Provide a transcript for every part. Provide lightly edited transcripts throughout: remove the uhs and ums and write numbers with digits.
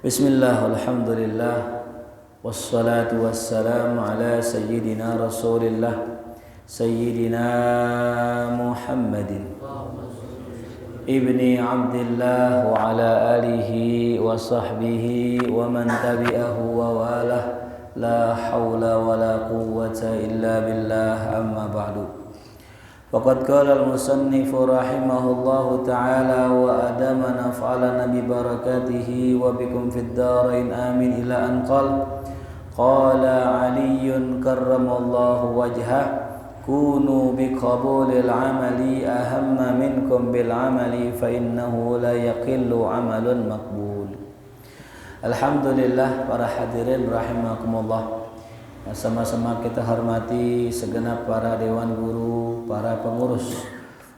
Bismillah, alhamdulillah, wassalatu wassalamu ala sayyidina rasulillah Sayyidina Muhammadin ibni Abdillah wa ala alihi wa sahbihi wa man tabi'ahu wa walah. La hawla wa la quwwata illa billah, amma ba'du. Faqad qala al-musannifu rahimahullahu ta'ala wa adama naf'alana bi barakatihi wa bikum fid darain amin ila an qala Aliyyun karramallahu wajhah kunu bi qabulil amali ahamma minkum bil amali fa innahu la yaqillu amalun maqbul. Alhamdulillah, para hadirin rahimakumullah. Sama-sama kita hormati segenap para dewan guru, para pengurus,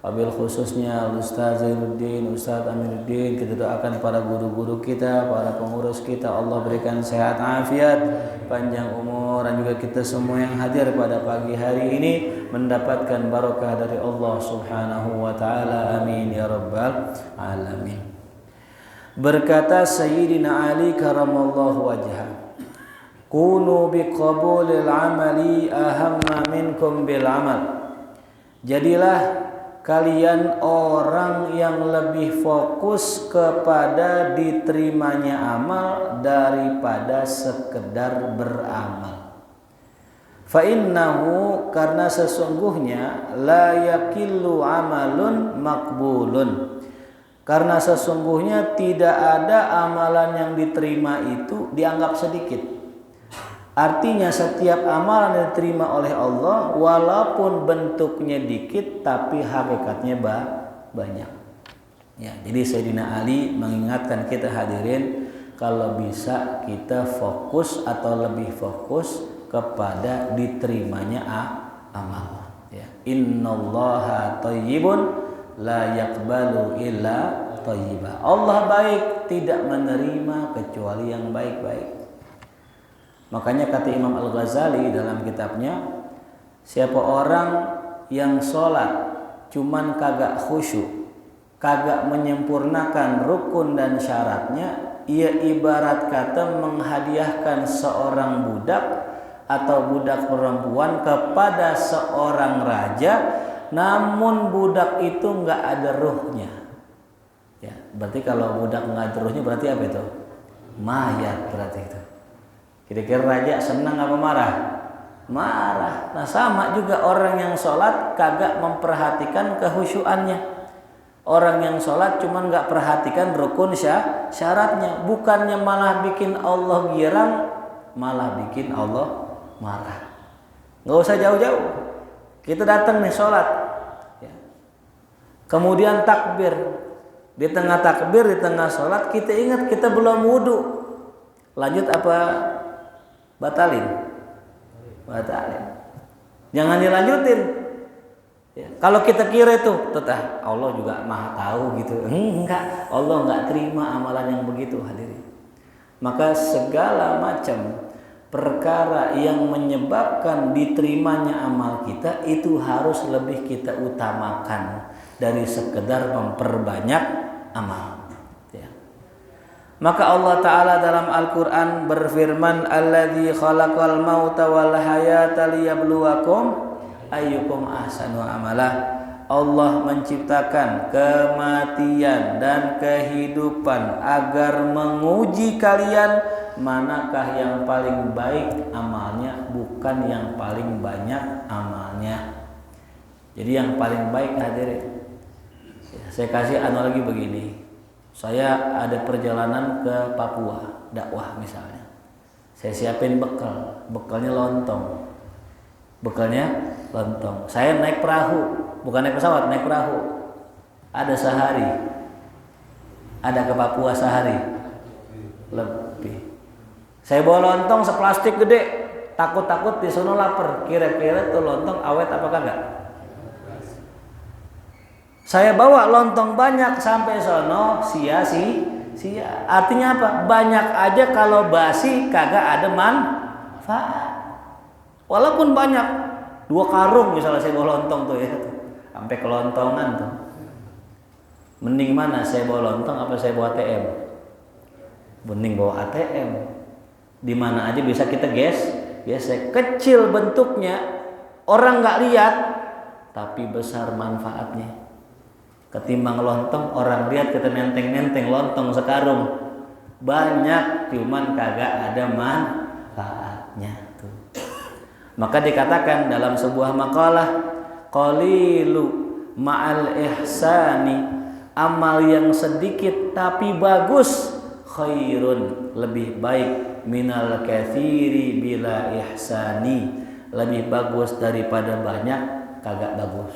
wabil khususnya Ustaz Zainuddin, Ustaz Amiruddin. Kita doakan para guru-guru kita, para pengurus kita, Allah berikan sehat afiat, panjang umur, dan juga kita semua yang hadir pada pagi hari ini mendapatkan barokah dari Allah Subhanahu wa taala. Amin ya rabbal alamin. Berkata Sayyidina Ali karamallahu wajhah, kunu biqabulil amali ahamma minkum bil amal. Jadilah kalian orang yang lebih fokus kepada diterimanya amal daripada sekedar beramal. Fa innahu, karena sesungguhnya, la yakillu amalun makbulun, karena sesungguhnya tidak ada amalan yang diterima itu dianggap sedikit. Artinya setiap amalan yang diterima oleh Allah walaupun bentuknya dikit tapi hakikatnya banyak. Ya, jadi Sayyidina Ali mengingatkan kita hadirin, kalau bisa kita fokus atau lebih fokus kepada diterimanya amal. Ya. Innallaha thayyibun la yaqbalu illa thayyiba. Allah baik, tidak menerima kecuali yang baik-baik. Makanya kata Imam Al-Ghazali dalam kitabnya, siapa orang yang sholat cuman kagak khusyuk, kagak menyempurnakan rukun dan syaratnya, ia ibarat kata menghadiahkan seorang budak atau budak perempuan kepada seorang raja, namun budak itu nggak ada ruhnya. Ya, berarti kalau budak nggak ada ruhnya berarti apa itu? Mayat berarti itu. Kira-kira raja senang apa marah? Marah. Nah, sama juga orang yang sholat kagak memperhatikan kehusyuannya. Orang yang sholat cuma nggak perhatikan rukun syaratnya, bukannya malah bikin Allah girang, malah bikin Allah marah. Nggak usah jauh-jauh. Kita datang nih sholat, ya. Kemudian takbir. Di tengah takbir, di tengah sholat, kita ingat kita belum wudhu. Lanjut apa batalin? Batalin. Jangan dilanjutin. Ya. Kalau kita kira itu, tetah Allah juga maha tahu gitu. Enggak, Allah enggak terima amalan yang begitu, hadirin. Maka segala macam perkara yang menyebabkan diterimanya amal kita itu harus lebih kita utamakan dari sekedar memperbanyak amal. Ya. Maka Allah Ta'ala dalam Al-Quran berfirman, alladzi khalaqal mauta wal hayata liyabluwakum ayyukum ahsanu amala. Allah menciptakan kematian dan kehidupan agar menguji kalian manakah yang paling baik amalnya, bukan yang paling banyak amalnya. Jadi yang paling baik, hadirin. Saya kasih analogi begini. Saya ada perjalanan ke Papua, dakwah misalnya. Saya siapin bekal, bekalnya lontong. Saya naik perahu, bukan naik pesawat, naik perahu. Ada sehari. Ada ke Papua sehari. Lebih. Saya bawa lontong seplastik gede, takut-takut di sono lapar. Kira-kira tuh lontong awet apa kagak? Saya bawa lontong banyak sampai sono sia-sia. Artinya apa? Banyak aja kalau basi kagak ada manfaat. Walaupun banyak, 2 karung misalnya saya bawa lontong tuh ya, sampai kelontongan tuh. Mending mana saya bawa lontong apa saya bawa TM? Bening bawa ATM. Di mana aja bisa kita gesek. Kecil bentuknya, orang nggak lihat, tapi besar manfaatnya. Ketimbang lontong, orang lihat kita nenteng lontong sekarung. Banyak, cuman kagak ada manfaatnya tuh. Maka dikatakan dalam sebuah makalah, qalilu ma'al ihsani, amal yang sedikit tapi bagus, khairun, lebih baik, minal katsiri bila ihsani, lebih bagus daripada banyak kagak bagus.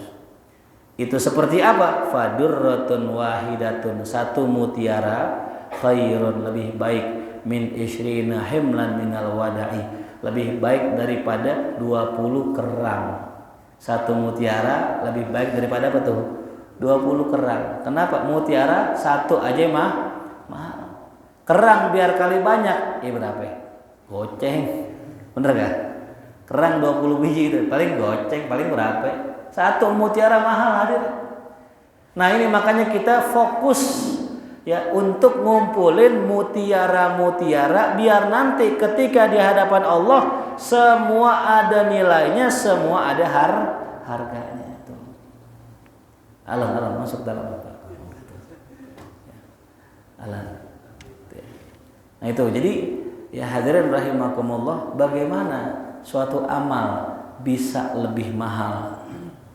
Itu seperti apa? Fadurratun wahidatun, satu mutiara, khairun, lebih baik, min isyrina himlan minal wada'i, lebih baik daripada 20 kerang. Satu mutiara lebih baik daripada apa tuh? 20 kerang. Kenapa? Mutiara satu aja mahal. Kerang biar kali banyak, berapa? Goceng. Bener gak? Kerang 20 biji itu paling goceng, paling berapa? Satu mutiara mahal hadir. Nah ini makanya kita fokus ya untuk ngumpulin mutiara-mutiara biar nanti ketika di hadapan Allah semua ada nilainya, semua ada harganya itu. Alam masuk dalam apa? Alam. Nah itu jadi ya hadirin rahimakumullah, bagaimana suatu amal bisa lebih mahal,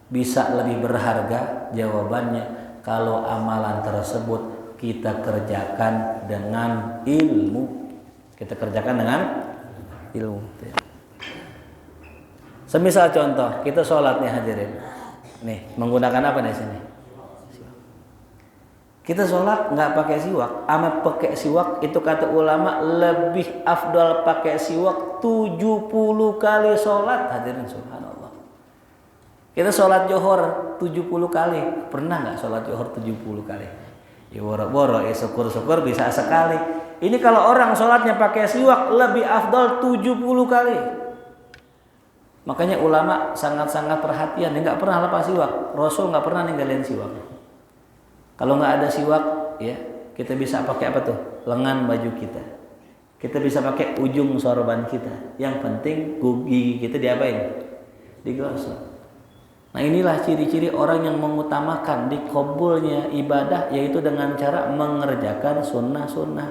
bisa lebih berharga? Jawabannya kalau amalan tersebut kita kerjakan dengan ilmu. Kita kerjakan dengan ilmu. Semisal contoh, kita sholat nih hadirin. Nih, menggunakan apa di sini? Kita sholat nggak pakai siwak, ama pakai siwak itu kata ulama lebih afdal pakai siwak 70 kali sholat, hadirin subhanallah. Kita sholat johor 70 kali, pernah nggak sholat johor 70 kali? Ya boro-boro, syukur-syukur bisa sekali. Ini kalau orang sholatnya pakai siwak lebih afdal 70 kali. Makanya ulama sangat-sangat perhatian, dia nggak pernah lepas siwak. Rasul nggak pernah ninggalin siwak. Kalau nggak ada siwak, ya kita bisa pakai apa tuh? Lengan baju kita. Kita bisa pakai ujung sorban kita. Yang penting gigi kita diapain? Digosok. Nah inilah ciri-ciri orang yang mengutamakan dikabulnya ibadah, yaitu dengan cara mengerjakan sunnah-sunnah.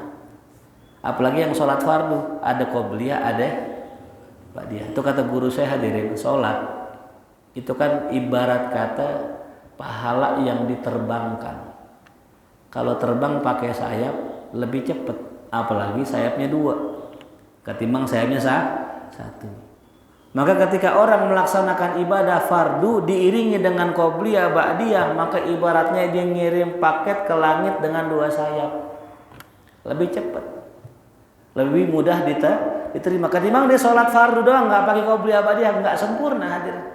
Apalagi yang sholat fardu, ada qobliyah, ada ba'diyah. Itu kata guru saya hadirin, sholat itu kan ibarat kata pahala yang diterbangkan. Kalau terbang pakai sayap lebih cepat, apalagi sayapnya 2 ketimbang sayapnya satu. Maka ketika orang melaksanakan ibadah fardu diiringi dengan qobliyah ba'diyah, maka ibaratnya dia ngirim paket ke langit dengan 2 sayap. Lebih cepat, lebih mudah diterima. Ketimbang dia sholat fardu doang nggak pakai qobliyah ba'diyah, nggak sempurna hadir.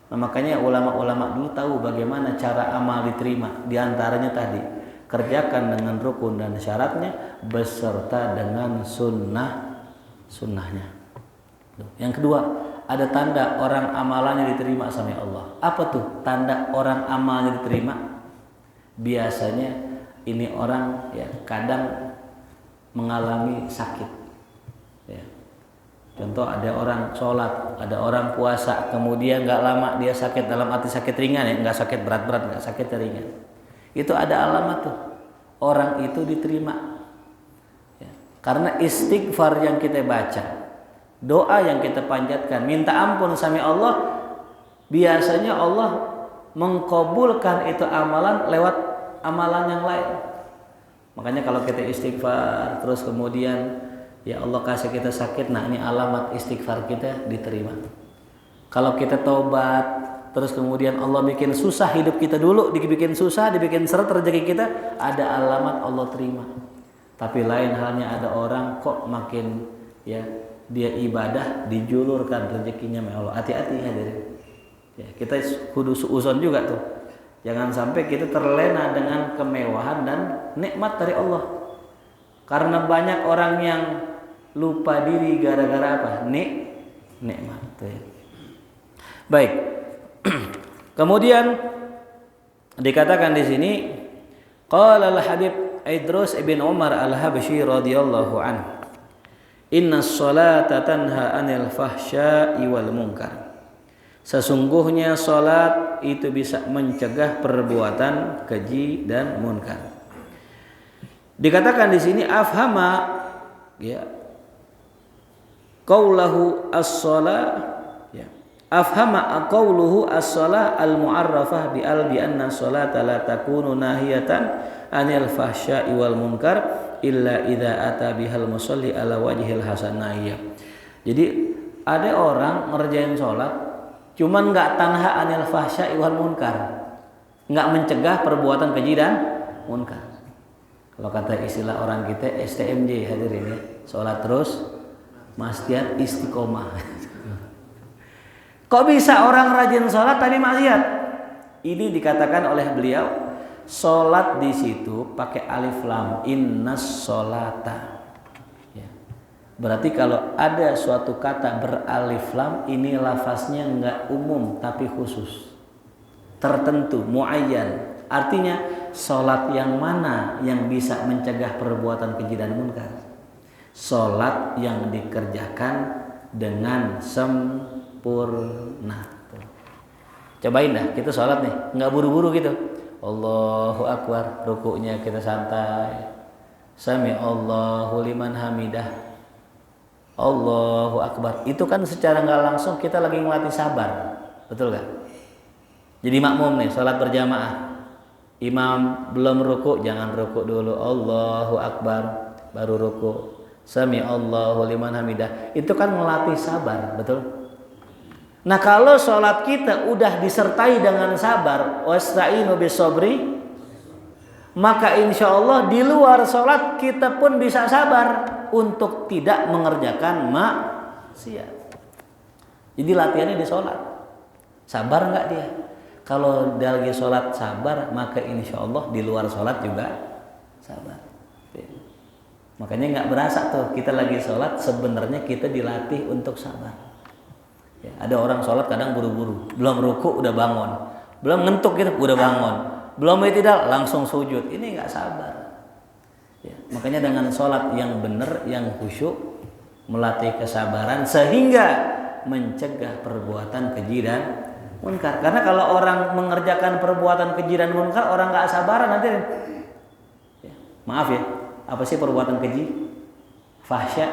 Nah, makanya ulama-ulama dulu tahu bagaimana cara amal diterima. Di antaranya tadi, kerjakan dengan rukun dan syaratnya beserta dengan sunnahnya. Yang kedua, ada tanda orang amalannya diterima sama Allah. Apa tuh tanda orang amalnya diterima? Biasanya ini orang ya kadang mengalami sakit. Ya. Contoh ada orang sholat, ada orang puasa, kemudian nggak lama dia sakit, dalam arti sakit ringan ya, nggak sakit berat-berat, nggak sakit ringan. Itu ada alamat tuh, orang itu diterima. Ya. Karena istighfar yang kita baca, doa yang kita panjatkan, minta ampun sama Allah, biasanya Allah mengkabulkan itu amalan lewat amalan yang lain. Makanya kalau kita istighfar terus kemudian ya Allah kasih kita sakit, nah ini alamat istighfar kita diterima. Kalau kita taubat terus kemudian Allah bikin susah hidup kita dulu, dibikin susah, dibikin seret rezeki kita, ada alamat Allah terima. Tapi lain halnya ada orang kok makin ya dia ibadah dijulurkan rezekinya sama Allah. Hati-hati hadirin. Ya, kita kudu suuzon juga tuh. Jangan sampai kita terlena dengan kemewahan dan nikmat dari Allah. Karena banyak orang yang lupa diri gara-gara apa? Nikmat. Baik. Kemudian dikatakan di sini qala al-Habib Idrus ibn Umar al-Habsyi radhiyallahu anhu, inna sholata tanha anil fahsya'i wal munkar. Sesungguhnya salat itu bisa mencegah perbuatan keji dan munkar. Dikatakan di sini afhama ya qaulahu as-shalah ya afhama qauluhu as-shalah al-mu'arrafah bi anna sholata la takunu nahiyatan anil fahsya'i wal munkar illa idza ata bihal musalli ala wajhil hasaniyah. Jadi ada orang ngerjain sholat cuman nggak tanha anil fahsya'i wal munkar, nggak mencegah perbuatan keji dan munkar. Kalau kata istilah orang kita STMJ hadirin ya, sholat terus maksiat istiqomah. Kok bisa orang rajin sholat tapi maksiat? Ini dikatakan oleh beliau, sholat di situ pakai alif lam, innas sholata. Ya. Berarti kalau ada suatu kata beralif lam, ini lafaznya nggak umum tapi khusus, tertentu, muayyan. Artinya sholat yang mana yang bisa mencegah perbuatan keji dan munkar? Sholat yang dikerjakan dengan sempurna. Cobain dah, kita sholat nih, nggak buru-buru gitu. Allahu Akbar, rukuknya kita santai. Sami Allahu liman hamidah. Allahu Akbar. Itu kan secara nggak langsung kita lagi ngelatih sabar, betul gak? Jadi makmum nih, sholat berjamaah. Imam belum rukuk, jangan rukuk dulu. Allahu Akbar, baru rukuk. Sami Allahu liman hamidah. Itu kan melatih sabar, betul? Nah kalau sholat kita udah disertai dengan sabar, wasta'inu bisobri, maka insya Allah di luar sholat kita pun bisa sabar untuk tidak mengerjakan maksiat. Jadi latihannya di sholat. Sabar nggak dia? Kalau dia lagi sholat sabar, maka insya Allah di luar sholat juga sabar. Makanya nggak berasa tuh kita lagi sholat, sebenarnya kita dilatih untuk sabar. Ya, ada orang sholat kadang buru-buru, belum ruku udah bangun, belum ngentuk gitu udah bangun, belum i'tidal langsung sujud. Ini nggak sabar. Ya, makanya dengan sholat yang benar, yang khusyuk, melatih kesabaran sehingga mencegah perbuatan keji dan munkar. Karena kalau orang mengerjakan perbuatan keji dan munkar, orang nggak sabaran nanti. Ya, maaf ya, apa sih perbuatan keji? Fahsya,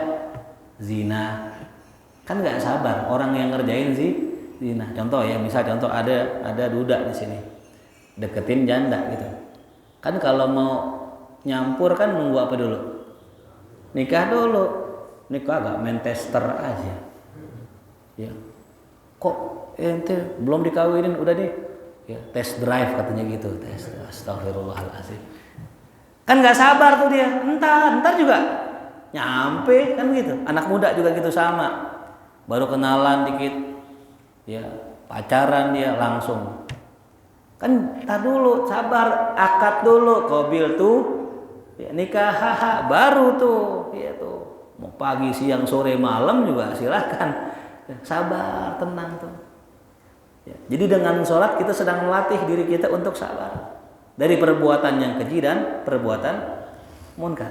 zina. Kan nggak sabar orang yang ngerjain sih zina. Contoh ya, misal contoh ada duda di sini, deketin janda gitu. Kan kalau mau nyampur kan nunggu apa dulu? Nikah dulu. Nikah agak main tester aja. Ya. Kok ente belum dikawinin udah deh? Ya, test drive katanya gitu. Tes. Astagfirullahaladzim. Kan nggak sabar tuh dia. Entar juga nyampe kan gitu. Anak muda juga gitu sama. Baru kenalan dikit, ya pacaran dia langsung. Kan tar dulu, sabar, akad dulu, qabil tuh, ya, nikah, haha, baru tuh, ya tuh. Mau pagi, siang, sore, malam juga silakan. Ya, sabar, tenang tuh. Ya, jadi dengan sholat kita sedang melatih diri kita untuk sabar dari perbuatan yang keji dan perbuatan munkar.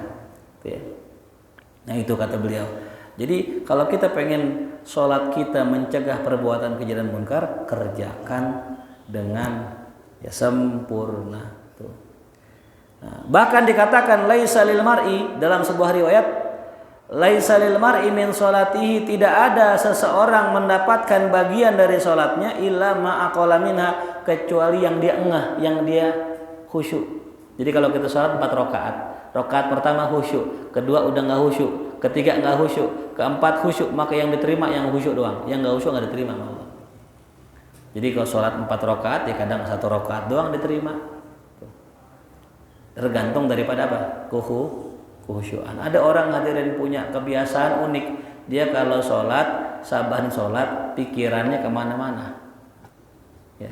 Ya. Nah itu kata beliau. Jadi kalau kita pengen sholat kita mencegah perbuatan keji dan munkar, kerjakan dengan ya sempurna. Tuh. Nah, bahkan dikatakan laisa lil mar'i dalam sebuah riwayat, laisa lil mar'i min sholatihi, tidak ada seseorang mendapatkan bagian dari sholatnya illa ma aqala minha, kecuali yang dia engah, yang dia khusyuk. Jadi kalau kita sholat 4 rakaat, rakaat pertama khusyuk, kedua udah nggak khusyuk, ketiga nggak khusyuk, keempat khusyuk, maka yang diterima yang khusyuk doang, yang nggak khusyuk nggak diterima sama Allah. Jadi kalau sholat 4 rakaat ya kadang 1 rakaat doang diterima. Tergantung daripada apa? Khusyukan. Ada orang hadirin punya kebiasaan unik, dia kalau sholat, saban sholat, pikirannya kemana-mana. Ya.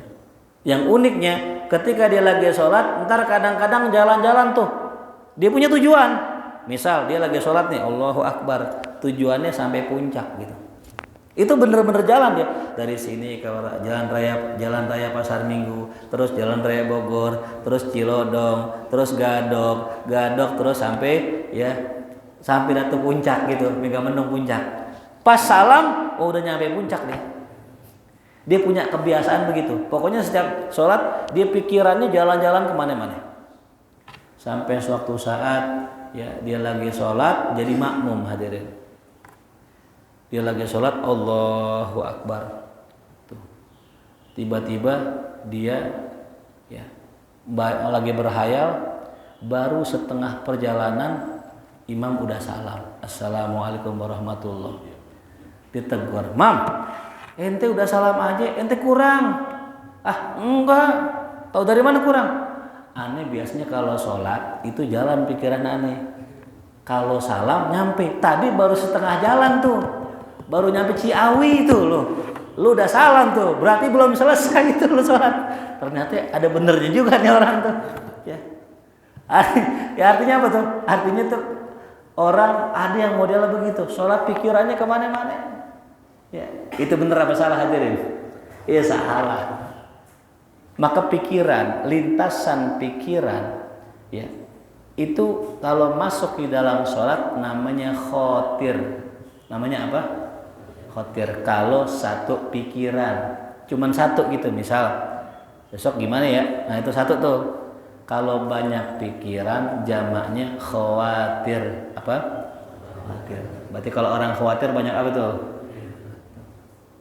Yang uniknya ketika dia lagi sholat, ntar kadang-kadang jalan-jalan tuh, dia punya tujuan. Misal dia lagi sholat nih, Allahu Akbar, tujuannya sampai puncak gitu. Itu bener-bener jalan dia dari sini ke jalan raya Pasar Minggu, terus jalan raya Bogor, terus Cilodong, terus Gadok, terus sampai datu puncak gitu, Megamendung puncak. Pas salam, udah nyampe puncak deh. Dia punya kebiasaan begitu. Pokoknya setiap sholat dia pikirannya jalan-jalan kemana-mana. Sampai suatu saat dia lagi sholat jadi makmum hadirin. Dia lagi sholat Allahu Akbar. Tuh. Tiba-tiba dia lagi berhayal, baru setengah perjalanan imam udah salam. Assalamualaikum warahmatullahi. Ditegur, "Mam, ente udah salam aja, ente kurang." "Ah, enggak. Tahu dari mana kurang?" "Aneh biasanya kalau sholat itu jalan pikiran aneh. Kalau salam nyampe. Tadi baru setengah jalan tuh. Baru nyampe Ciawi itu lu udah salam tuh, berarti belum selesai itu lu sholat." Ternyata ada benernya juga nih orang tuh. Artinya apa tuh? Artinya tuh orang ada yang modelnya begitu, sholat pikirannya kemana-mana. Itu bener apa salah hadirin? Iya salah. Maka pikiran, lintasan pikiran, itu kalau masuk di dalam sholat namanya khotir. Namanya apa? Khotir. Kalau satu pikiran, cuman satu gitu, misal besok gimana ya, nah itu satu tuh. Kalau banyak pikiran jamaknya khawatir. Apa? Khawatir. Berarti kalau orang khawatir banyak apa tuh?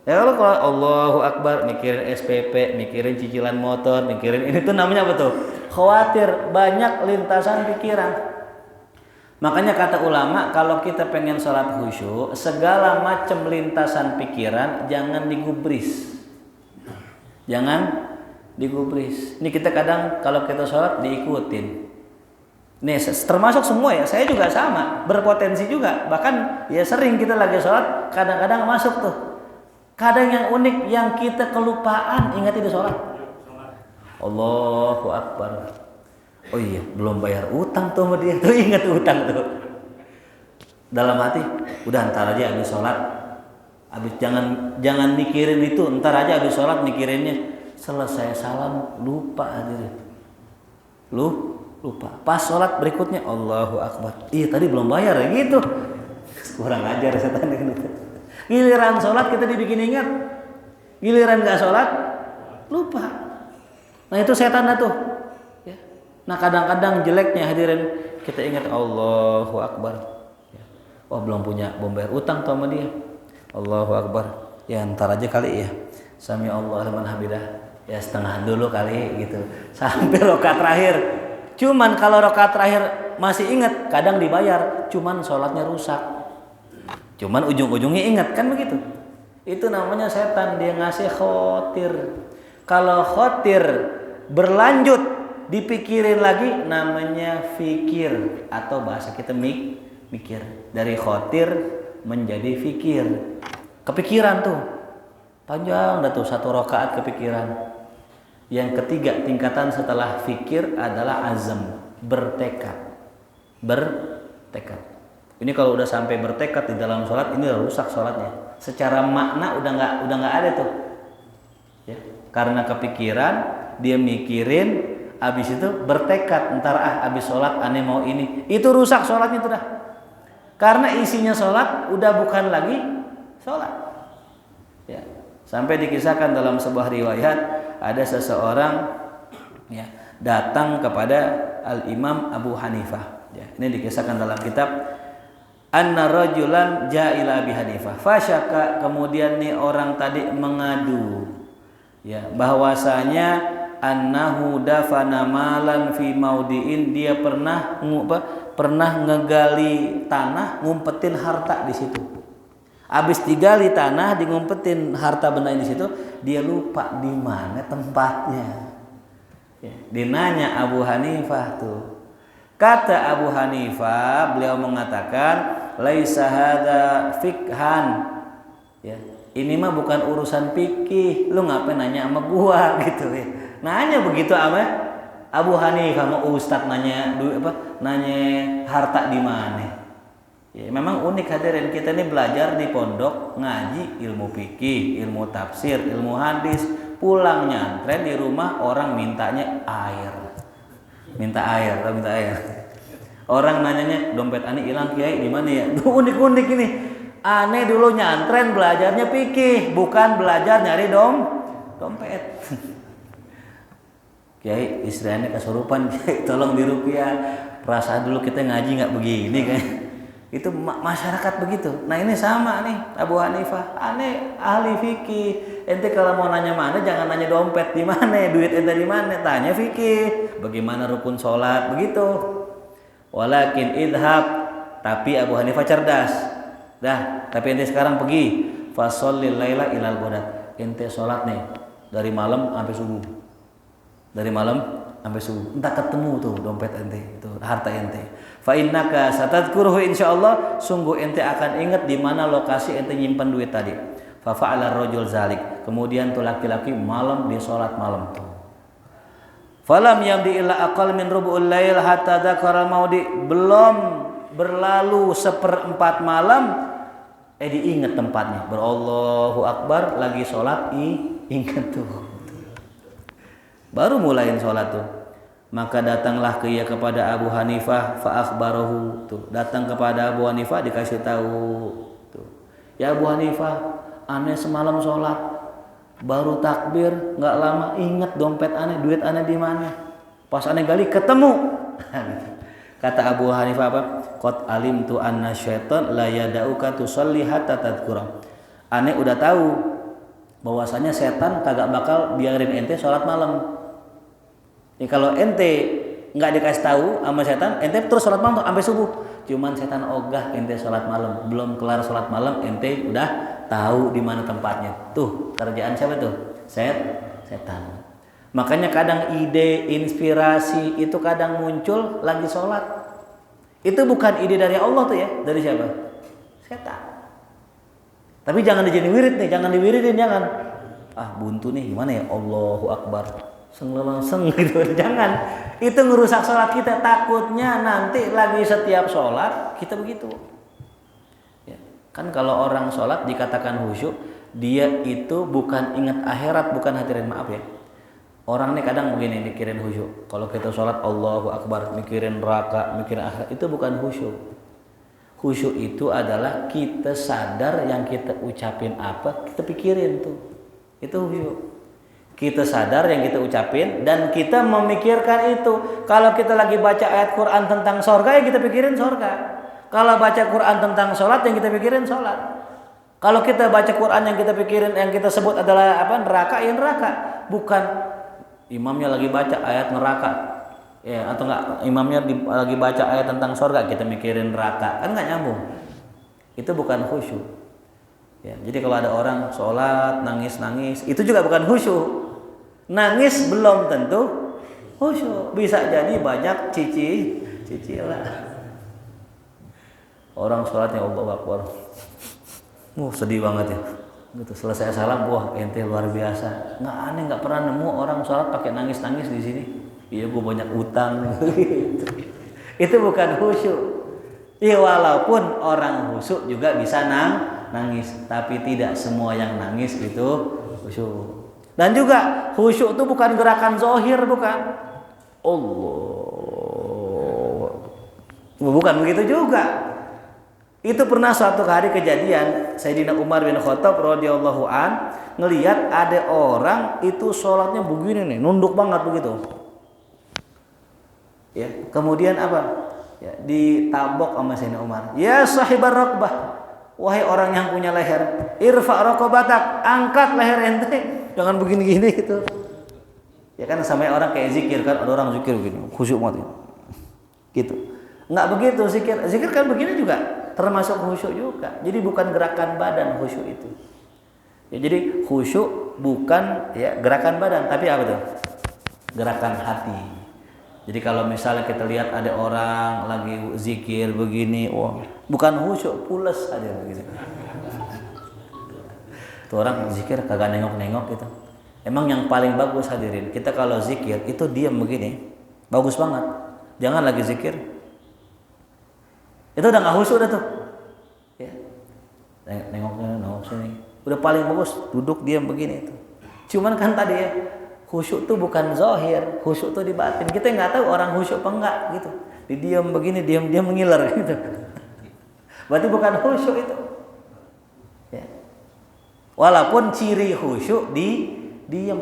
Kalau Allahu Akbar mikirin SPP, mikirin cicilan motor, mikirin ini tuh namanya apa tuh? Khawatir, banyak lintasan pikiran. Makanya kata ulama, kalau kita pengen sholat khusyuk, segala macam lintasan pikiran jangan digubris. Jangan digubris. Ini kita kadang kalau kita sholat diikutin. Nih termasuk semua saya juga sama, berpotensi juga. Bahkan sering kita lagi sholat, kadang-kadang masuk tuh. Kadang yang unik, yang kita kelupaan, ingat itu sholat. Allahu Akbar. Oh iya, belum bayar utang tuh sama dia. Tuh ingat utang tuh. Dalam hati, udah ntar aja habis sholat. Habis jangan mikirin itu, ntar aja habis sholat mikirinnya. Selesai salam lupa hadirin. Lupa. Pas sholat berikutnya Allahu Akbar. Iya tadi belum bayar ya gitu. Kurang ajar setan gitu. Giliran sholat kita dibikin ingat. Giliran nggak sholat lupa. Nah itu setan tuh. Nah kadang-kadang jeleknya hadirin, kita ingat Allahu Akbar. Oh belum bayar utang tuh sama dia. Allahu Akbar. Ntar aja kali ya. Sami Allah liman hamidah. Setengah dulu kali gitu. Sampai rakaat terakhir. Cuman kalau rakaat terakhir masih ingat, kadang dibayar. Cuman sholatnya rusak. Cuman ujung-ujungnya ingat kan begitu. Itu namanya setan, dia ngasih khotir. Kalau khotir berlanjut dipikirin lagi namanya fikir, atau bahasa kita mikir. Dari khotir menjadi fikir. Kepikiran tuh panjang dah tuh, satu rakaat kepikiran. Yang ketiga tingkatan setelah fikir adalah azam, bertekad. Ini kalau udah sampai bertekad di dalam sholat, ini udah rusak sholatnya. Secara makna udah nggak ada tuh. Karena kepikiran, dia mikirin. Habis itu bertekad, ntar habis sholat aneh mau ini, itu rusak sholatnya tuh dah. Karena isinya sholat udah bukan lagi sholat. Sampai dikisahkan dalam sebuah riwayat, ada seseorang datang kepada Al-Imam Abu Hanifah. Ini dikisahkan dalam kitab Anna rajulan ja'ila Abi Hanifah fasyaka. Kemudian nih orang tadi mengadu bahwasanya annahu dafana malan fi maudiin, dia pernah ngegali tanah, ngumpetin harta di situ. Habis digali tanah, di ngumpetin harta benda di situ, dia lupa di mana tempatnya. Dinanya Abu Hanifah tuh. Kata Abu Hanifah, beliau mengatakan, laisa hadza fikhan. Ini mah bukan urusan fikih, lu ngapain nanya sama gua gitu ya. Nanya begitu sama Abu Hanifah, mau ustaz nanya harta di mana? Ya, memang unik hadirin, kita ini belajar di pondok, ngaji ilmu fikih, ilmu tafsir, ilmu hadis, pulang nyantren di rumah orang mintanya air. Minta air. Orang nanyanya dompet ane hilang kiai di mana ya? Tuh unik-unik ini. Ane dulu nyantren belajarnya fikih, bukan belajar nyari dompet. Kiai istri ane kesurupan, kiai tolong dirupiah. Perasaan dulu kita ngaji nggak begini kan? Itu masyarakat begitu. Nah ini sama nih Abu Hanifah, ane ahli fikih. Ente kalau mau nanya mana jangan nanya dompet di mana, duit ente di mana, tanya fikih. Bagaimana rukun sholat begitu. Walakin idhab, tapi Abu Hanifah cerdas. Dah, tapi ente sekarang pergi. Fasholil laila ilal ghadat. Ente sholat nih dari malam sampai subuh. Dari malam sampai subuh. Entah ketemu tuh dompet ente, itu harta ente. Fa innaka satadkuruhu insyaallah, sungguh ente akan ingat di mana lokasi ente nyimpan duit tadi. Fa fa'ala rajul zalik. Kemudian tuh laki-laki malam dia salat malam tuh. Falam yamdi illa aqal min rubu'ul lail hatta dzakara maudi, belum berlalu seperempat malam diingat tempatnya. Berallahu akbar lagi salat ingat tuh. Baru mulain salat tuh. Maka datanglah ia kepada Abu Hanifah fa akhbarahu, tuh datang kepada Abu Hanifah dikasih tahu tuh, ya Abu Hanifah, ane semalam sholat baru takbir nggak lama ingat dompet ane, duit ane di mana, pas ane gali ketemu. Kata Abu Hanifah apa? Qad alimtu anna syaitan la yada'uka tusalli hatta tadhkura. Ane udah tahu bahwasanya setan kagak bakal biarin ente sholat malam. Ya, kalau ente nggak dikasih tahu sama setan, ente terus sholat malam sampai subuh. Cuman setan ogah ente sholat malam, belum kelar sholat malam ente udah tahu di mana tempatnya. Tuh kerjaan siapa tuh? Setan. Makanya kadang ide, inspirasi itu kadang muncul lagi sholat. Itu bukan ide dari Allah tuh ya, dari siapa? Setan. Tapi jangan dijadiin wirid nih, jangan diwiridin, jangan. Ah buntu nih gimana ya? Allahu Akbar. Seng gitu, jangan. Itu ngerusak sholat kita. Takutnya nanti lagi setiap sholat kita begitu. Ya. Kan kalau orang sholat dikatakan khusyuk, dia itu bukan ingat akhirat, bukan hadirin, maaf ya. Orang ini kadang begini mikirin khusyuk. Kalau kita sholat Allahu Akbar, mikirin neraka, mikirin akhirat, itu bukan khusyuk. Khusyuk itu adalah kita sadar yang kita ucapin apa, kita pikirin tuh. Itu khusyuk. Kita sadar yang kita ucapin dan kita memikirkan itu. Kalau kita lagi baca ayat Quran tentang sorga, ya kita pikirin sorga. Kalau baca Quran tentang sholat, yang kita pikirin sholat. Kalau kita baca Quran yang kita pikirin, yang kita sebut adalah apa, neraka, ya neraka. Bukan imamnya lagi baca ayat neraka, ya, atau enggak imamnya lagi baca ayat tentang sorga, kita mikirin neraka, kan nggak nyambung. Itu bukan khusyuk. Ya, jadi kalau ada orang sholat nangis, itu juga bukan khusyuk. Nangis belum tentu khusyuk, bisa jadi banyak cicilan. Orang sholatnya Allahu Akbar, sedih banget ya. Gitu selesai salam, wah ente luar biasa. Nggak aneh, nggak pernah nemu orang sholat pakai nangis di sini. Iya, gue banyak utang. Gitu. Itu bukan khusyuk. Ya walaupun orang khusyuk juga bisa nangis, tapi tidak semua yang nangis itu khusyuk. Dan juga khusyuk itu bukan gerakan zohir, bukan. Allah, bukan begitu juga. Itu pernah suatu hari kejadian Sayyidina Umar bin Khattab radhiyallahu an ngelihat ada orang itu sholatnya begini nih, nunduk banget begitu. Ya, kemudian apa? Ya, ditabok sama Sayyidina Umar. Ya sahibar raqbah, wahai orang yang punya leher, irfa raqabatak, angkat leher ente, jangan begini-gini gitu. Ya kan sama orang kayak zikir kan, ada orang zikir begini, khusyuk banget gitu. Enggak begitu zikir. Zikir kan begini juga termasuk khusyuk juga. Jadi bukan gerakan badan khusyuk itu. Ya, jadi khusyuk bukan ya gerakan badan, tapi apa tuh? Gerakan hati. Jadi kalau misalnya kita lihat ada orang lagi zikir begini, wah, bukan khusyuk, pules aja begitu. Tuh orang zikir kagak nengok-nengok gitu. Emang yang paling bagus hadirin, kita kalau zikir itu diam begini, bagus banget. Jangan lagi zikir. Itu udah nggak khusyuk dah tuh. nengok sini. Udah paling bagus duduk diam begini itu. Cuman kan tadi ya, khusyuk tuh bukan zahir, khusyuk tuh di batin. Kita nggak tahu orang khusyuk apa enggak gitu. Diam begini, diam mengiler gitu. Berarti bukan khusyuk itu. Ya. Walaupun ciri khusyuk diam.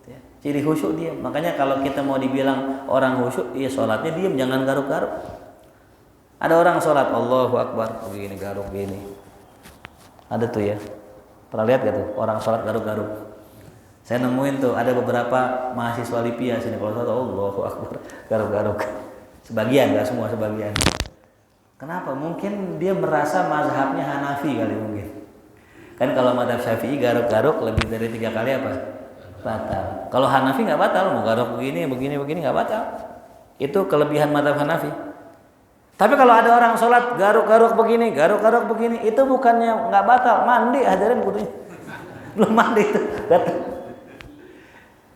Ya. Ciri khusyuk diam. Makanya kalau kita mau dibilang orang khusyuk, ya sholatnya diam, jangan garuk-garuk. Ada orang sholat Allahu Akbar begini garuk gini. Ada tuh ya. Pernah lihat gak tuh orang sholat garuk-garuk? Saya nemuin tuh ada beberapa mahasiswa Lipia sini kalau sholat Allahu Akbar garuk-garuk. Sebagian, gak semua, sebagian. Kenapa? Mungkin dia merasa mazhabnya Hanafi kali mungkin. Kan kalau mazhab Syafi'i garuk-garuk lebih dari 3 kali apa? Batal. Kalau Hanafi nggak batal, mau garuk begini nggak batal. Itu kelebihan mazhab Hanafi. Tapi kalau ada orang sholat garuk-garuk begini, itu bukannya nggak batal, mandi hadirin kudunya. Belum mandi itu.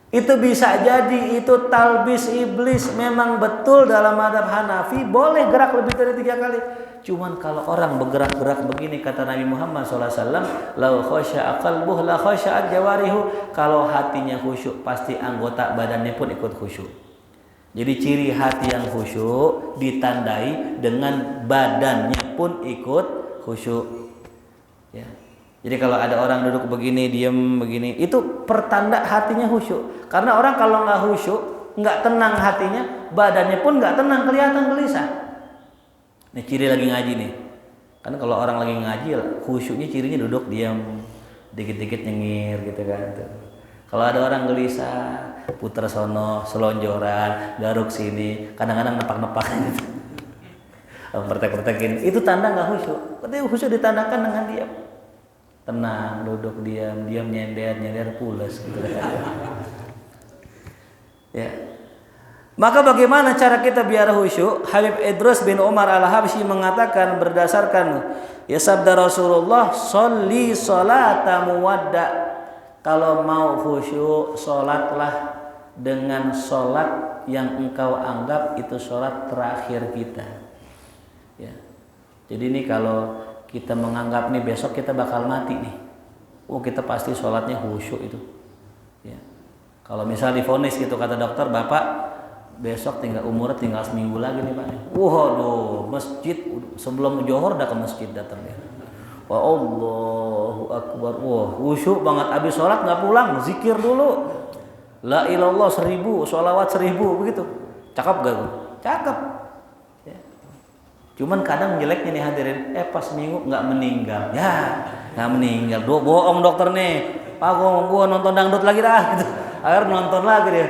Itu bisa jadi itu talbis iblis, memang betul dalam mazhab Hanafi boleh gerak lebih dari 3 kali. Cuman kalau orang bergerak-gerak begini kata Nabi Muhammad SAW, lau khasya'a qalbuhu la khasya'at jawarihu. Kalau hatinya khusyuk pasti anggota badannya pun ikut khusyuk. Jadi ciri hati yang khusyuk ditandai dengan badannya pun ikut khusyuk. Ya. Jadi kalau ada orang duduk begini, diam begini, itu pertanda hatinya khusyuk. Karena orang kalau nggak khusyuk, nggak tenang hatinya, badannya pun nggak tenang, kelihatan gelisah. Ini ciri lagi ngaji nih. Kan kalau orang lagi ngaji, khusyuknya cirinya duduk diam, dikit-dikit nyengir gitu kan. Kalau ada orang gelisah, puter sono, selonjoran, garuk sini, kadang-kadang nepak-nepak gitu. Pertek-pertekin, itu tanda nggak khusyuk. Berarti khusyuk ditandakan dengan diam. Tenang, duduk diam, nyender pulas gitu. Ya. Maka bagaimana cara kita biar khusyuk? Habib Idrus bin Umar Al-Habsyi mengatakan berdasarkan ya sabda Rasulullah, "Sholli sholata muwadda." Kalau mau khusyuk, sholatlah dengan sholat yang engkau anggap itu sholat terakhir kita. Ya. Jadi ini kalau kita menganggap nih besok kita bakal mati nih, kita pasti sholatnya khusyuk itu. Ya. Kalau misal divonis gitu kata dokter, bapak besok umurnya tinggal seminggu lagi nih pak. Waduh, masjid sebelum johor udah ke masjid datang dia. Wah Allahu Akbar, wah khusyuk banget. Abis sholat nggak pulang, zikir dulu. La ilallah 1000, sholawat 1000 begitu. Cakep gak? Cakep. Ya. Cuman kadang jeleknya nih hadirin, pas seminggu nggak meninggal. Ya, nggak meninggal. Bohong dokter nih. Pak gua nonton dangdut lagi dah. Gitu. Akhirnya nonton lagi dia.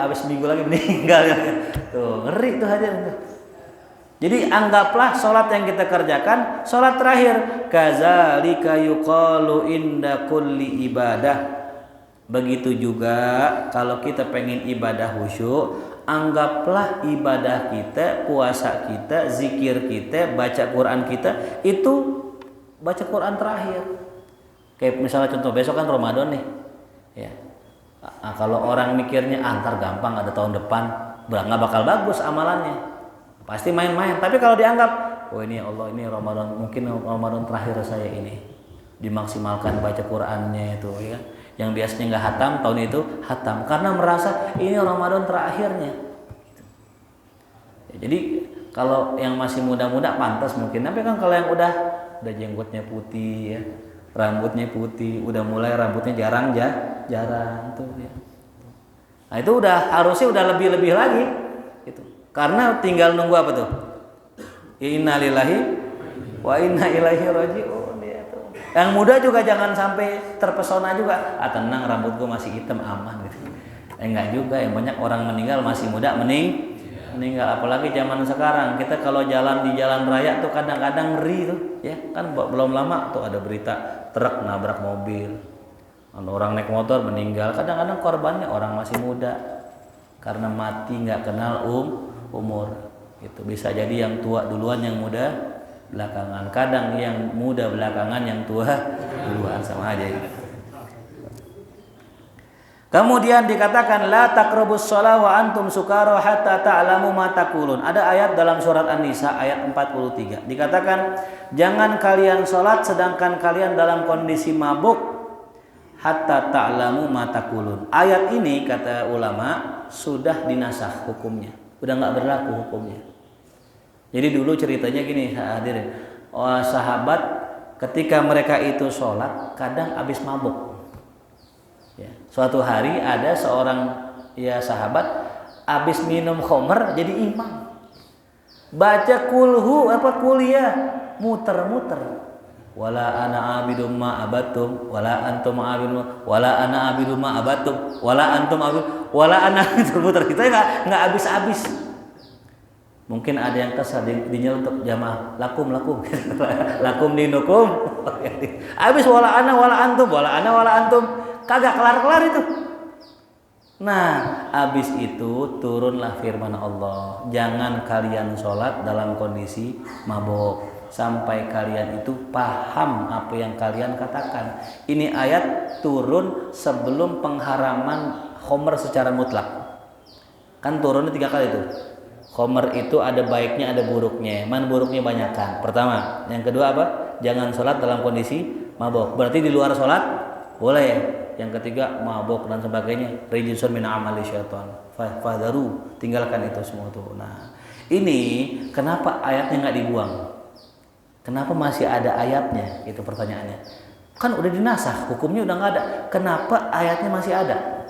Abis seminggu lagi meninggal. Tuh ngeri tuh hadirin. Jadi anggaplah sholat yang kita kerjakan sholat terakhir. Kazalika yuqalu inda kulli ibadah. Begitu juga kalau kita pengen ibadah khusyuk, anggaplah ibadah kita, puasa kita, zikir kita, baca Quran kita itu baca Quran terakhir. Kayak misalnya contoh besok kan Ramadan nih. Ya. Nah, kalau orang mikirnya antar gampang ada tahun depan, nggak bakal bagus amalannya. Pasti main-main. Tapi kalau dianggap, ini Allah, ini Ramadan, mungkin Ramadan terakhir saya ini, dimaksimalkan baca Qurannya itu, ya. Yang biasanya nggak hatam, tahun itu hatam, karena merasa ini Ramadan terakhirnya. Ya, jadi kalau yang masih muda-muda pantas mungkin, tapi kan kalau yang udah jenggotnya putih, ya, rambutnya putih, udah mulai rambutnya jarang tuh, ya. Nah itu harusnya udah lebih-lebih lagi. Karena tinggal nunggu apa tuh? Inna lillahi wa inna ilaihi raji'un. Yang muda juga jangan sampai terpesona juga. Tenang, rambut gua masih hitam, aman gitu. Enggak juga, yang banyak orang meninggal masih muda meninggal. Apalagi zaman sekarang, kita kalau jalan di jalan raya tuh kadang-kadang ngeri tuh, ya kan belum lama tuh ada berita truk nabrak mobil. Orang naik motor meninggal. Kadang-kadang korbannya orang masih muda karena mati nggak kenal umur. Itu bisa jadi yang tua duluan, yang muda belakangan. Kadang yang muda belakangan, yang tua duluan, sama aja. Kemudian dikatakan la taqrabus shalah wa antum sukara hatta ta'lamu ma taqulun. Ada ayat dalam surat An-Nisa ayat 43. Dikatakan jangan kalian salat sedangkan kalian dalam kondisi mabuk hatta ta'lamu ma taqulun. Ayat ini kata ulama sudah dinasakh hukumnya. Udah enggak berlaku hukumnya. Jadi dulu ceritanya gini hadirin. Sahabat ketika mereka itu salat kadang habis mabuk. Ya. Suatu hari ada seorang sahabat habis minum khamr jadi imam. Baca kuliah muter-muter. Wala ana abidum ma abatum wala antum abidum wala ana abidum ma abatum wala antum abidum wala ana muter. Kita enggak habis-habis. Mungkin ada yang kesal dinyeletuk jamaah lakum lakum dinukum. Habis wala ana wala antum kagak kelar-kelar itu. Nah, habis itu turunlah firman Allah, jangan kalian sholat dalam kondisi mabuk sampai kalian itu paham apa yang kalian katakan. Ini ayat turun sebelum pengharaman khamr secara mutlak. Kan turunnya 3 kali itu. Khamr itu ada baiknya ada buruknya. Mana buruknya banyakkan? Pertama, yang kedua apa? Jangan sholat dalam kondisi mabuk. Berarti di luar sholat boleh. Yang ketiga mabuk dan sebagainya rijsun min amali syaitan fahdaru, tinggalkan itu semua tuh. Nah ini kenapa ayatnya nggak dibuang, kenapa masih ada ayatnya, itu pertanyaannya. Kan udah dinasakh, hukumnya udah nggak ada, kenapa ayatnya masih ada?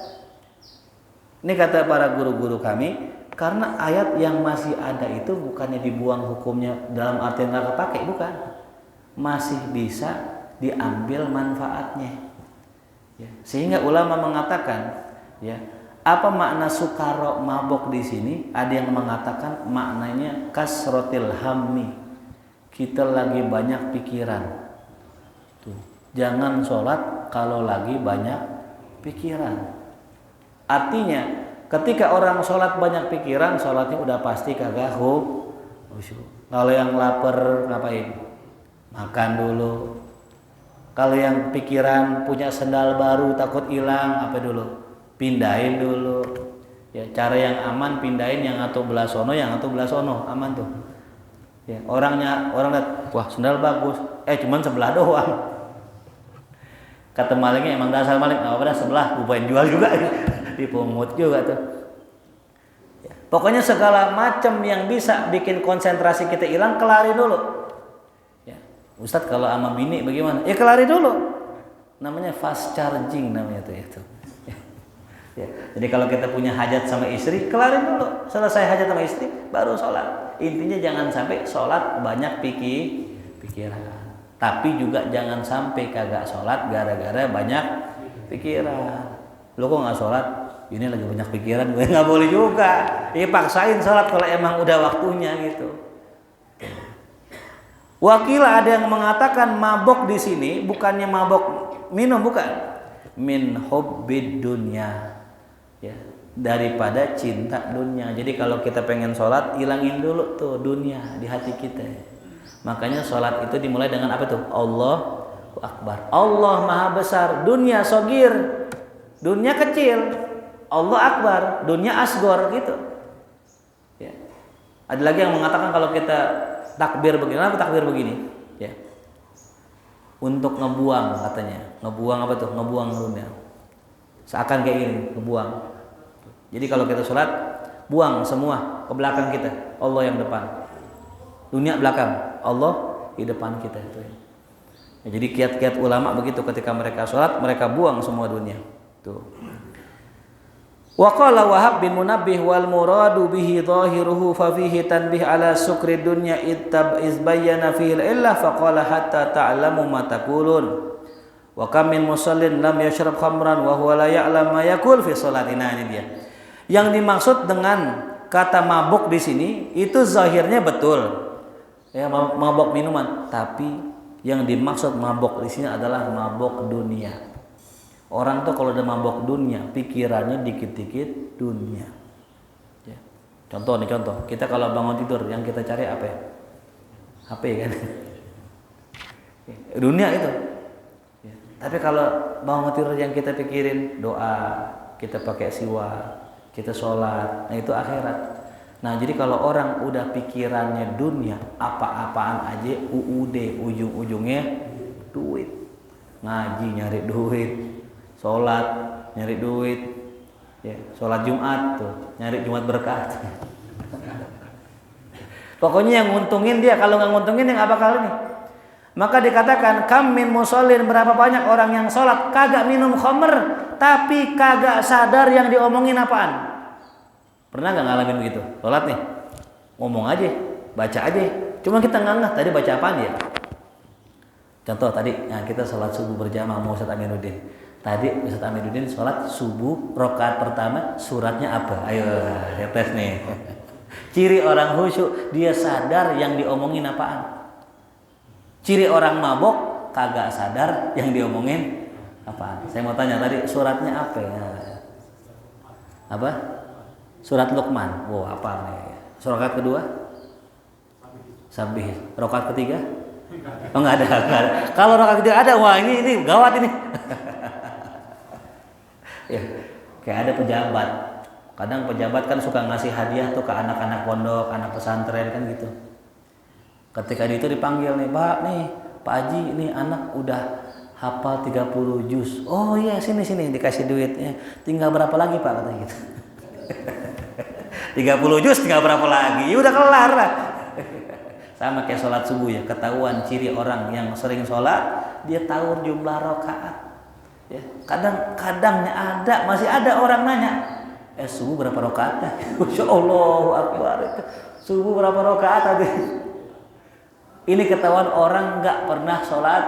Ini kata para guru-guru kami, karena ayat yang masih ada itu bukannya dibuang hukumnya dalam arti nggak kepake, bukan, masih bisa diambil manfaatnya. Ya, sehingga ulama mengatakan, apa makna sukaro mabok di sini? Ada yang mengatakan maknanya kasrotil hammi, kita lagi banyak pikiran. Tuh, jangan sholat kalau lagi banyak pikiran. Artinya, ketika orang sholat banyak pikiran, sholatnya udah pasti kagak khusyuk. Kalau yang lapar ngapain? Makan dulu. Kalau yang pikiran punya sendal baru takut hilang, apa dulu? Pindahin dulu. Ya, cara yang aman pindahin, yang atau belah sono, aman tuh. Ya, orang lihat, wah sendal bagus, cuman sebelah doang. Kata malingnya emang dasar maling, apa dah sebelah, gue pengen jual juga, dipungut juga tuh. Ya, pokoknya segala macam yang bisa bikin konsentrasi kita hilang, kelarin dulu. Ustadz kalau sama bini bagaimana? Ya kelari dulu. Namanya fast charging namanya itu. Ya. Jadi kalau kita punya hajat sama istri, kelarin dulu. Selesai hajat sama istri, baru sholat. Intinya jangan sampai sholat banyak pikiran. Tapi juga jangan sampai kagak sholat gara-gara banyak pikiran. Lo kok nggak sholat? Ini lagi banyak pikiran, gue nggak boleh juga. Ya paksain sholat kalau emang udah waktunya gitu. Wakilah ada yang mengatakan mabok di sini bukannya mabok minum, bukan, min hubbid dunya, ya, daripada cinta dunia. Jadi kalau kita pengen sholat, hilangin dulu tuh dunia di hati kita. Makanya sholat itu dimulai dengan apa tuh? Allahu Akbar. Allah maha besar, dunia sogir, dunia kecil. Allah Akbar, dunia asgor gitu. Ya. Ada lagi yang mengatakan kalau kita takbir begini, apa takbir begini? Ya. Untuk ngebuang katanya. Ngebuang apa tuh? Ngebuang dunia. Seakan kayak gini, ngebuang. Jadi kalau kita sholat, buang semua ke belakang kita. Allah yang depan. Dunia belakang, Allah di depan kita itu. Ya, jadi kiat-kiat ulama begitu, ketika mereka sholat, mereka buang semua dunia. Tuh. Wa qala Wahab bin Munabbih wal muradu bihi zahiruhu fa fihi tanbih ala sukri dunya izbayyana fihi illa fa qala hatta ta'lamu ma taqulun wa kam min musallin lam yashrab khamran wa huwa la ya'lam ma yaqul fi salatina. Ini dia. Yang dimaksud dengan kata mabuk di sini itu zahirnya betul. Ya, mabuk minuman, tapi yang dimaksud mabuk di sini adalah mabuk dunia. Orang tuh kalau udah mabok dunia, pikirannya dikit-dikit dunia. Ya. Contoh, kita kalau bangun tidur, yang kita cari apa ya? HP kan? Dunia itu. Ya. Tapi kalau bangun tidur yang kita pikirin doa, kita pakai siwak, kita sholat, nah itu akhirat. Nah jadi kalau orang udah pikirannya dunia, apa-apaan aja UUD, ujung-ujungnya duit. Ngaji nyari duit, sholat nyari duit, ya, sholat Jumat tuh nyari Jumat berkah. Pokoknya yang nguntungin dia, kalau nggak nguntungin yang apa kali nih. Maka dikatakan kam min musallin, berapa banyak orang yang sholat kagak minum khamr tapi kagak sadar yang diomongin apaan. Pernah nggak ngalamin begitu? Sholat nih ngomong aja, baca aja, cuma kita nggak ngeh tadi baca apaan ya. Contoh tadi, nah kita sholat subuh berjamaah sama Ustaz Aminuddin. Tadi Ustaz Aminuddin sholat subuh rakaat pertama suratnya apa? Ayo ya tes nih. Ciri orang khusyuk dia sadar yang diomongin apaan. Ciri orang mabok kagak sadar yang diomongin apaan. Saya mau tanya tadi suratnya apa ya? Apa? Surat Luqman. Wow, apa nih? Surat kedua? Sabih. Rakaat ketiga? Oh enggak ada. Kalau rakaat ketiga ada, wah ini gawat ini. Ya, kayak ada pejabat. Kadang pejabat kan suka ngasih hadiah tuh ke anak-anak pondok, anak pesantren kan gitu. Ketika itu dipanggil nih, Pak Haji, ini anak udah hafal 30 juz. Oh iya, sini dikasih duitnya. Tinggal berapa lagi Pak katanya gitu. 30 juz tinggal berapa lagi? Ya udah kelar lah. Sama kayak sholat subuh ya, ketahuan ciri orang yang sering sholat, dia tahu jumlah rakaat. Ya, kadang-kadangnya masih ada orang nanya, subuh berapa rakaatnya? Masya Allah Akbar. Subuh berapa rakaat tadi? Ini ketahuan orang nggak pernah sholat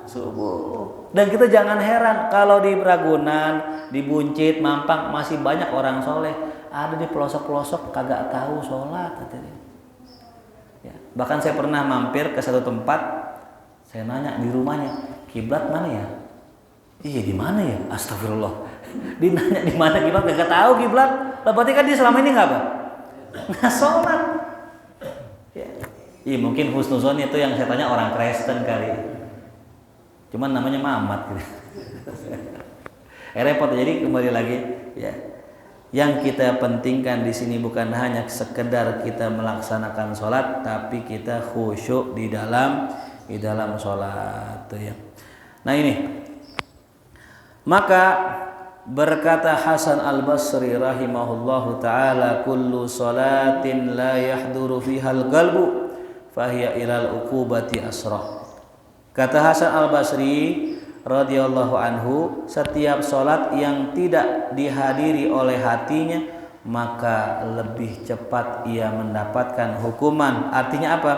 subuh. Dan kita jangan heran kalau di Ragunan, di Buncit, Mampang masih banyak orang soleh. Ada di pelosok-pelosok kagak tahu sholat. Ya. Bahkan saya pernah mampir ke satu tempat, saya nanya di rumahnya, kiblat mana ya? Iya di mana ya? Astagfirullah. Dinanya di mana kiblat kagak tahu kiblat. Berarti kan dia selama ini nggak apa? Nggak sholat. Ya. Iya mungkin husnuzon itu yang saya tanya orang Kristen kali. Cuman namanya Mamat gitu. Repot. Jadi kembali lagi ya. Yang kita pentingkan di sini bukan hanya sekedar kita melaksanakan sholat, tapi kita khusyuk di dalam sholat tuh ya. Nah ini. Maka berkata Hasan Al-Basri rahimahullahu taala, kullu salatin la yahduru fiha al-qalbu fahiya ilal uqubati asrah. Kata Hasan Al-Basri radhiyallahu anhu, setiap salat yang tidak dihadiri oleh hatinya maka lebih cepat ia mendapatkan hukuman. Artinya apa?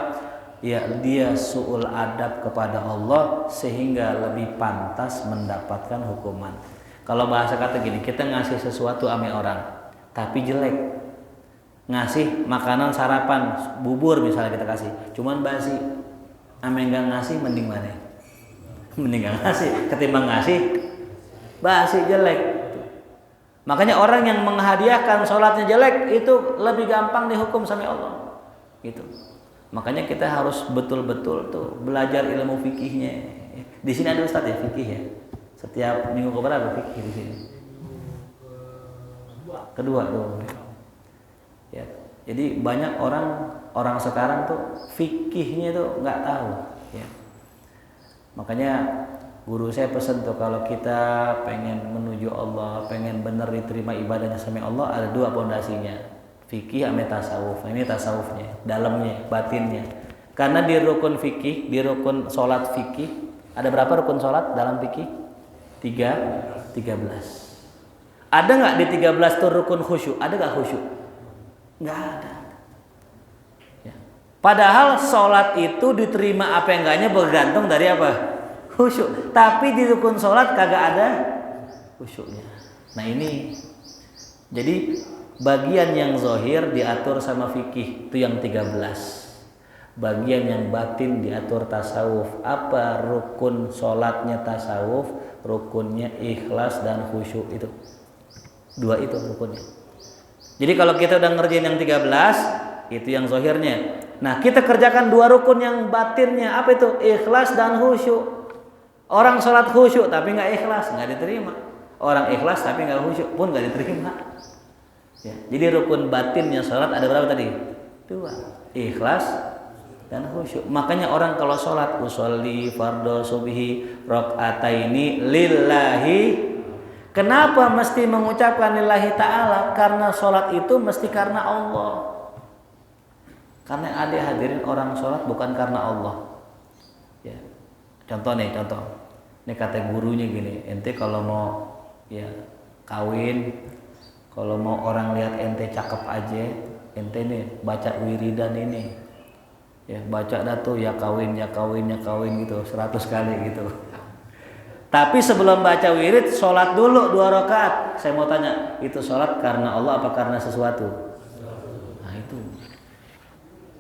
Ya, dia su'ul adab kepada Allah sehingga lebih pantas mendapatkan hukuman. Kalau bahasa kata gini, kita ngasih sesuatu sama orang tapi jelek. Ngasih makanan sarapan, bubur misalnya kita kasih, cuman basi. Ame enggak ngasih mending mana? Mending enggak ngasih ketimbang ngasih basi jelek. Makanya orang yang menghadiahkan sholatnya jelek itu lebih gampang dihukum sama Allah. Gitu. Makanya kita harus betul-betul tuh belajar ilmu fikihnya. Di sini ada ustadz ya fikih ya. Setiap minggu keberapa fikih di sini? Kedua tuh. Ya. Jadi banyak orang sekarang tuh fikihnya tuh nggak tahu. Ya. Makanya guru saya pesan tuh kalau kita pengen menuju Allah, pengen bener diterima ibadahnya sama Allah, ada dua pondasinya. Fikih sama tasawuf. Ini tasawufnya, dalamnya, batinnya. Karena di rukun fikih, di rukun sholat fikih, ada berapa rukun sholat dalam fikih? 13. Ada nggak di 13 tuh rukun khusyuk? Ada nggak khusyuk? Nggak ada. Ya. Padahal sholat itu diterima apa enggaknya bergantung dari apa? Khusyuk. Tapi di rukun sholat kagak ada khusyuknya. Nah ini, jadi bagian yang zahir diatur sama fikih itu yang 13. Bagian yang batin diatur tasawuf. Apa rukun sholatnya tasawuf? Rukunnya ikhlas dan khusyuk itu. Dua itu rukunnya. Jadi kalau kita udah ngerjain yang 13, itu yang zahirnya. Nah kita kerjakan dua rukun yang batinnya. Apa itu? Ikhlas dan khusyuk. Orang sholat khusyuk tapi nggak ikhlas, nggak diterima. Orang ikhlas tapi nggak khusyuk pun nggak diterima. Ya. Jadi rukun batinnya sholat ada berapa tadi? 2. Ikhlas dan khusyuk. Makanya orang kalau sholat usolli fardhu subhi rakaataini lillahi. Kenapa mesti mengucapkan lillahi ta'ala? Karena sholat itu mesti karena Allah. Karena ada hadirin orang sholat bukan karena Allah. Ya. Contoh. Ini kata gurunya gini, ente kalau mau ya kawin, kalau mau orang lihat ente cakep aja, ente nih baca wiridan ini. Ya, baca dah tuh ya kawin gitu 100 kali gitu. Tapi sebelum baca wirid, sholat dulu 2 rakaat. Saya mau tanya, itu sholat karena Allah apa karena sesuatu? Nah itu,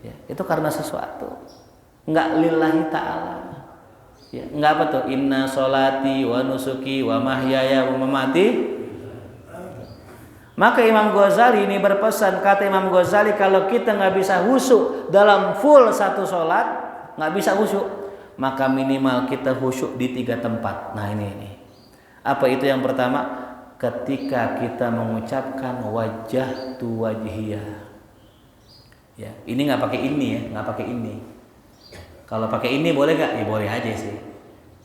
ya, itu karena sesuatu. Enggak lillahi ta'ala. Ya, enggak apa tuh? Inna sholati wa nusuki wa mahyaya wa mamati. Maka Imam Ghazali ini berpesan, kata Imam Ghazali, kalau kita nggak bisa khusyuk dalam full satu sholat, nggak bisa khusyuk, maka minimal kita khusyuk di 3 tempat. Nah ini. Apa itu yang pertama? Ketika kita mengucapkan wajah tu wajhiyah. Ya, ini nggak pakai ini ya, nggak pakai ini. Kalau pakai ini boleh nggak? Ya boleh aja sih.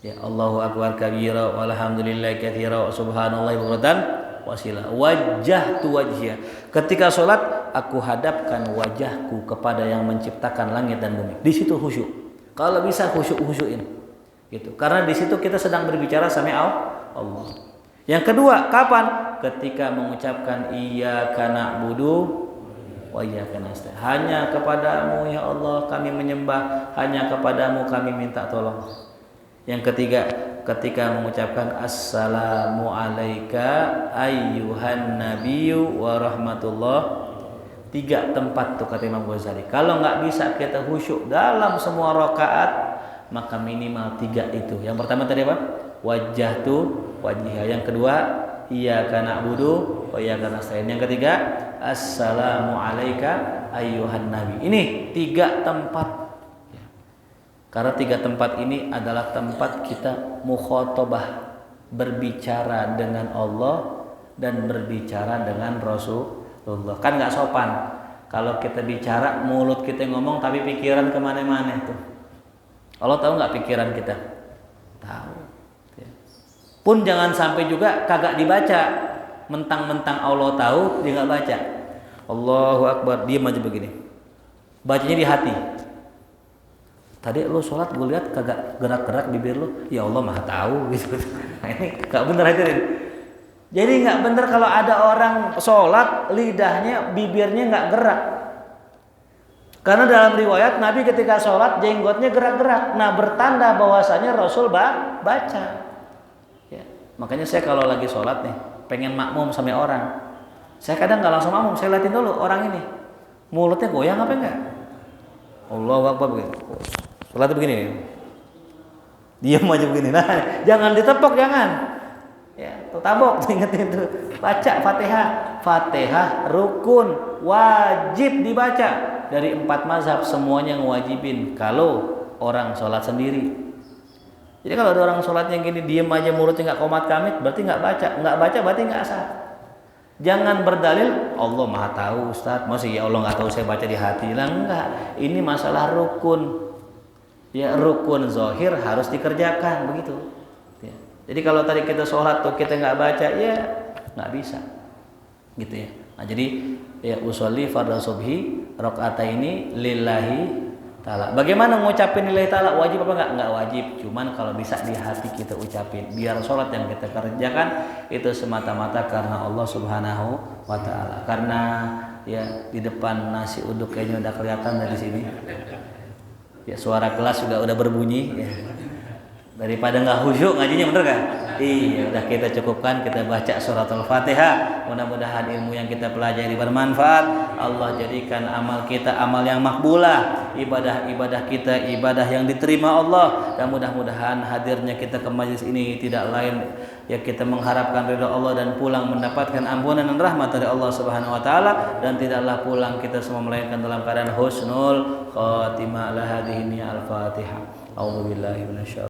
Ya Allahu akbar kabira walhamdulillahi katsira wa subhanallahi bukratan wasila. Wajah tu wajhiyah. Ketika sholat aku hadapkan wajahku kepada yang menciptakan langit dan bumi. Di situ khusyuk. Kalau bisa khusyukin. Gitu. Karena di situ kita sedang berbicara sama Allah. Yang kedua, kapan? Ketika mengucapkan iyyaka na'budu wa iyyaka nasta'in. Hanya kepadamu ya Allah kami menyembah, hanya kepadamu kami minta tolong. Yang ketiga, ketika mengucapkan assalamu alayka ayyuhan nabiyyu wa rahmatullah. 3 tempat tuh kata Imam Ghazali. Kalau nggak bisa kita khusyuk dalam semua rakaat, maka minimal 3 itu. Yang pertama tadi apa? Wajah tuh wajhiyah. Yang kedua, iyyaka na'budu wa iyyaka nasta'in. Yang ketiga, assalamu alayka ayyuhan nabi. Ini 3 tempat. Karena 3 tempat ini adalah tempat kita mukhatabah, berbicara dengan Allah dan berbicara dengan Rasulullah. Kan nggak sopan kalau kita bicara mulut kita ngomong tapi pikiran kemana-mana tuh. Allah tahu nggak pikiran kita? Tahu. Pun jangan sampai juga kagak dibaca, mentang-mentang Allah tahu dia nggak baca. Allahu akbar, diam aja begini. Bacanya di hati. Tadi lu sholat gue lihat kagak gerak-gerak bibir lu, ya Allah maha tahu gitu. Nah, ini nggak bener aja. Jadi nggak bener kalau ada orang sholat lidahnya, bibirnya nggak gerak. Karena dalam riwayat Nabi ketika sholat jenggotnya gerak-gerak. Nah bertanda bahwasanya Rasul baca. Ya, makanya saya kalau lagi sholat nih, pengen makmum sama orang, saya kadang nggak langsung makmum, saya liatin dulu orang ini, mulutnya goyang apa enggak? Allahu akbar begitu. Sholat begini, diam aja begini. Nah, jangan ditepok, jangan. Ya, tuh tabok, ingetin itu. Baca Fatihah. Fatihah rukun, wajib dibaca. Dari 4 mazhab semuanya ngewajibin kalau orang sholat sendiri. Jadi kalau ada orang sholatnya gini diam aja mulutnya nggak komat kamit, berarti nggak baca berarti nggak sah. Jangan berdalil Allah maha tahu Ustaz, masih ya Allah nggak tahu saya baca di hati lah, enggak. Ini masalah rukun. Ya rukun zahir harus dikerjakan begitu. Ya. Jadi kalau tadi kita sholat tuh kita nggak baca, ya nggak bisa, gitu ya. Nah jadi ya usolli fardhu subhi rakaataini lillahi ta'ala. Bagaimana mengucapin lillahi ta'ala? Wajib apa enggak wajib. Cuman kalau bisa di hati kita ucapin. Biar sholat yang kita kerjakan itu semata-mata karena Allah Subhanahu wa ta'ala. Karena ya di depan nasi uduk kayaknya udah kelihatan dari sini. Ya suara kelas juga udah berbunyi ya. Daripada nggak khusyuk ngajinya, bener kan? Iya, udah kita cukupkan, kita baca surat Al-Fatihah. Mudah-mudahan ilmu yang kita pelajari bermanfaat. Allah jadikan amal kita amal yang makbulah, ibadah-ibadah kita ibadah yang diterima Allah. Dan mudah-mudahan hadirnya kita ke majelis ini tidak lain ya kita mengharapkan ridha Allah dan pulang mendapatkan ampunan dan rahmat dari Allah Subhanahu wa taala, dan tidaklah pulang kita semua melainkan dalam keadaan husnul khatimah. La hadhihi al-Fatihah. A'udzubillahi minasyaitonir